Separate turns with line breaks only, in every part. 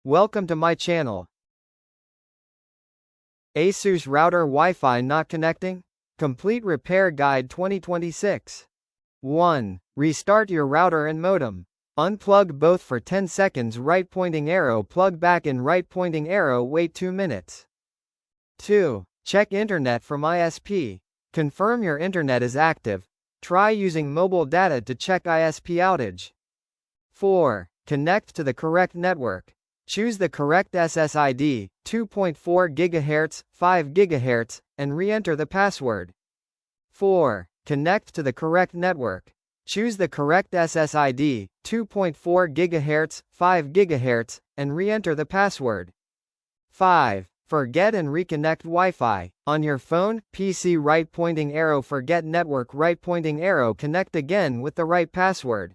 Welcome to my channel. ASUS router Wi-Fi not connecting? Complete Repair Guide 2026. 1. Restart your router and modem. Unplug both for 10 seconds, right pointing arrow, plug back in, right pointing arrow, wait 2 minutes. 2. Check internet from ISP. Confirm your internet is active. Try using mobile data to check ISP outage. 4. Connect to the correct network. Choose the correct SSID, 2.4 GHz, 5 GHz, and re-enter the password. 4. Connect to the correct network. Choose the correct SSID, 2.4 GHz, 5 GHz, and re-enter the password. 5. Forget and reconnect Wi-Fi. On your phone, PC, right pointing arrow, forget network, right pointing arrow, connect again with the right password.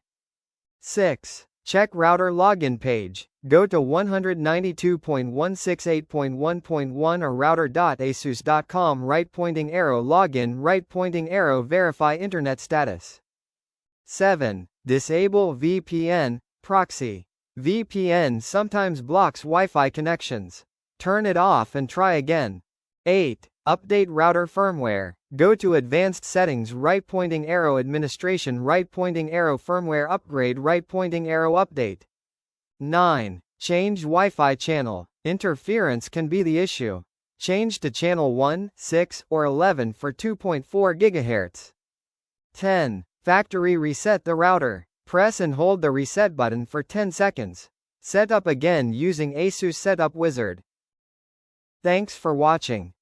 6. Check router login page. Go to 192.168.1.1 or router.asus.com, right pointing arrow, login, right pointing arrow, verify internet status. 7. Disable VPN, proxy. VPN sometimes blocks Wi-Fi connections. Turn it off and try again. 8. Update router firmware. Go to Advanced Settings, right pointing arrow, Administration, right pointing arrow, Firmware upgrade, right pointing arrow, update. 9. Change Wi-Fi channel. Interference can be the issue. Change to channel 1, 6, or 11 for 2.4 GHz. 10. Factory reset the router. Press and hold the reset button for 10 seconds. Set up again using ASUS Setup Wizard. Thanks for watching.